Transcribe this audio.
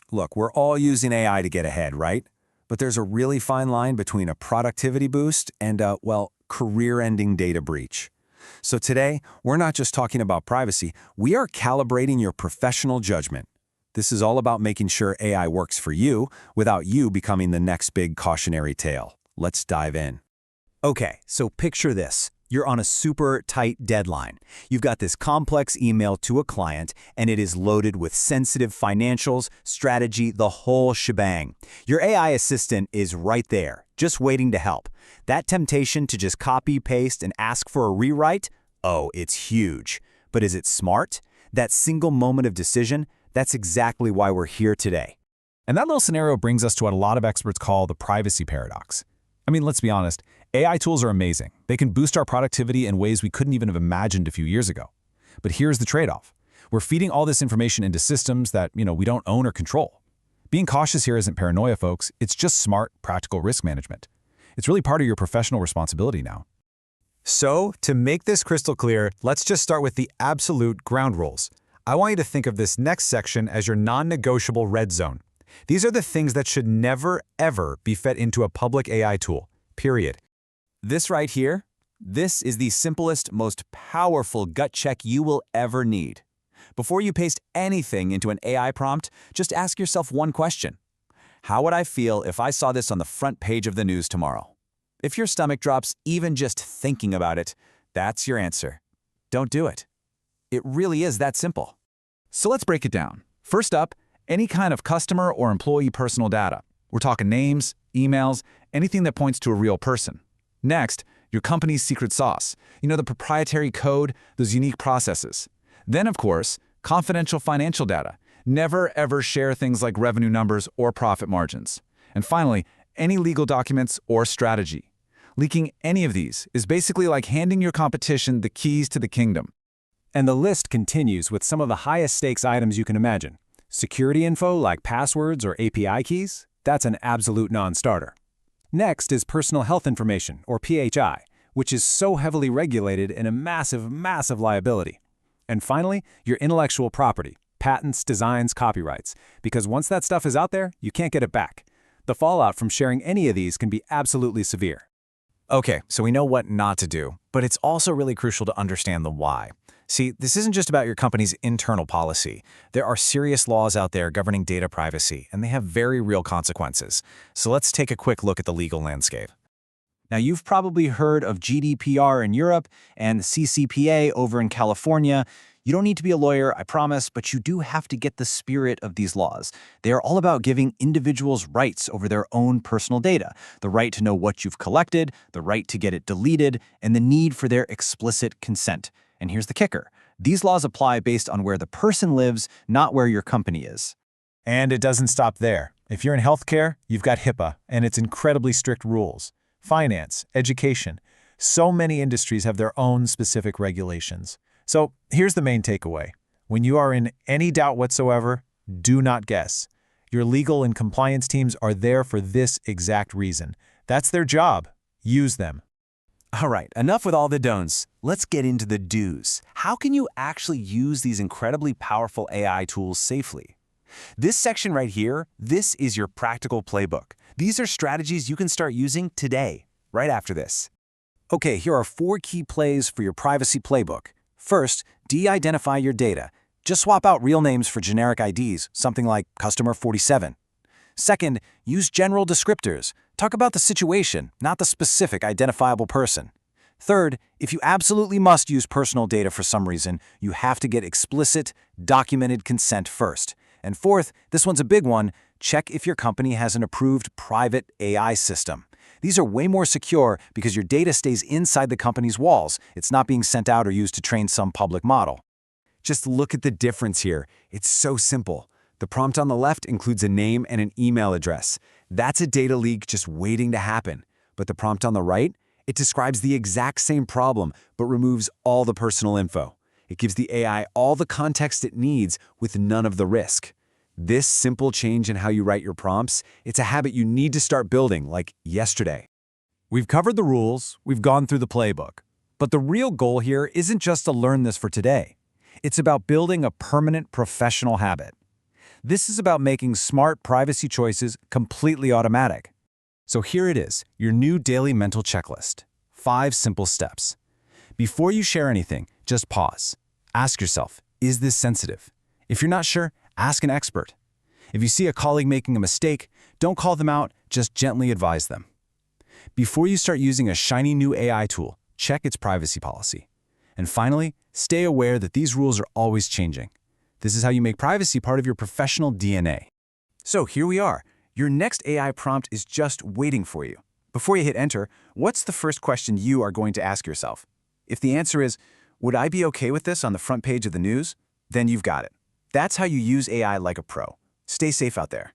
Look, we're all using AI to get ahead, right? But there's a really fine line between a productivity boost and a, well, career-ending data breach. So today, we're not just talking about privacy, we are calibrating your professional judgment. This is all about making sure AI works for you without you becoming the next big cautionary tale. Let's dive in. Okay, so picture this. You're on a super tight deadline. You've got this complex email to a client, and it is loaded with sensitive financials, strategy, the whole shebang. Your AI assistant is right there, just waiting to help. That temptation to just copy, paste, and ask for a rewrite? Oh, it's huge. But is it smart? That single moment of decision? That's exactly why we're here today. And that little scenario brings us to what a lot of experts call the privacy paradox. I mean, let's be honest, AI tools are amazing. They can boost our productivity in ways we couldn't even have imagined a few years ago. But here's the trade-off. We're feeding all this information into systems that, we don't own or control. Being cautious here isn't paranoia, folks. It's just smart, practical risk management. It's really part of your professional responsibility now. So, to make this crystal clear, let's just start with the absolute ground rules. I want you to think of this next section as your non-negotiable red zone. These are the things that should never, ever be fed into a public AI tool, period. This right here, this is the simplest, most powerful gut check you will ever need. Before you paste anything into an AI prompt, just ask yourself one question. How would I feel if I saw this on the front page of the news tomorrow? If your stomach drops even just thinking about it, that's your answer. Don't do it. It really is that simple. So let's break it down. First up, any kind of customer or employee personal data. We're talking names, emails, anything that points to a real person. Next, your company's secret sauce. The proprietary code, those unique processes. Then, of course, confidential financial data. Never, ever share things like revenue numbers or profit margins. And finally, any legal documents or strategy. Leaking any of these is basically like handing your competition the keys to the kingdom. And the list continues with some of the highest stakes items you can imagine. Security info like passwords or API keys, that's an absolute non-starter. Next is personal health information, or PHI, which is so heavily regulated and a massive, massive liability. And finally, your intellectual property, patents, designs, copyrights, because once that stuff is out there, you can't get it back. The fallout from sharing any of these can be absolutely severe. Okay, so we know what not to do, but it's also really crucial to understand the why. See, this isn't just about your company's internal policy. There are serious laws out there governing data privacy, and they have very real consequences. So let's take a quick look at the legal landscape. Now, you've probably heard of GDPR in Europe and CCPA over in California. You don't need to be a lawyer, I promise, but you do have to get the spirit of these laws. They are all about giving individuals rights over their own personal data, the right to know what you've collected, the right to get it deleted, and the need for their explicit consent. And here's the kicker. These laws apply based on where the person lives, not where your company is. And it doesn't stop there. If you're in healthcare, you've got HIPAA and its incredibly strict rules. Finance, education. So many industries have their own specific regulations. So here's the main takeaway. When you are in any doubt whatsoever, do not guess. Your legal and compliance teams are there for this exact reason. That's their job. Use them. All right, enough with all the don'ts. Let's get into the do's. How can you actually use these incredibly powerful AI tools safely? This section right here, this is your practical playbook. These are strategies you can start using today, right after this. Okay, here are 4 key plays for your privacy playbook. First, de-identify your data. Just swap out real names for generic IDs, something like customer 47. Second, use general descriptors. Talk about the situation, not the specific identifiable person. Third, if you absolutely must use personal data for some reason, you have to get explicit, documented consent first. And fourth, this one's a big one, check if your company has an approved private AI system. These are way more secure because your data stays inside the company's walls. It's not being sent out or used to train some public model. Just look at the difference here. It's so simple. The prompt on the left includes a name and an email address. That's a data leak just waiting to happen. But the prompt on the right, it describes the exact same problem, but removes all the personal info. It gives the AI all the context it needs with none of the risk. This simple change in how you write your prompts, it's a habit you need to start building, like yesterday. We've covered the rules, we've gone through the playbook. But the real goal here isn't just to learn this for today. It's about building a permanent professional habit. This is about making smart privacy choices completely automatic. So here it is, your new daily mental checklist. 5 simple steps. Before you share anything, just pause. Ask yourself, is this sensitive? If you're not sure, ask an expert. If you see a colleague making a mistake, don't call them out, just gently advise them. Before you start using a shiny new AI tool, check its privacy policy. And finally, stay aware that these rules are always changing. This is how you make privacy part of your professional DNA. So here we are. Your next AI prompt is just waiting for you. Before you hit enter, what's the first question you are going to ask yourself? If the answer is, would I be okay with this on the front page of the news? Then you've got it. That's how you use AI like a pro. Stay safe out there.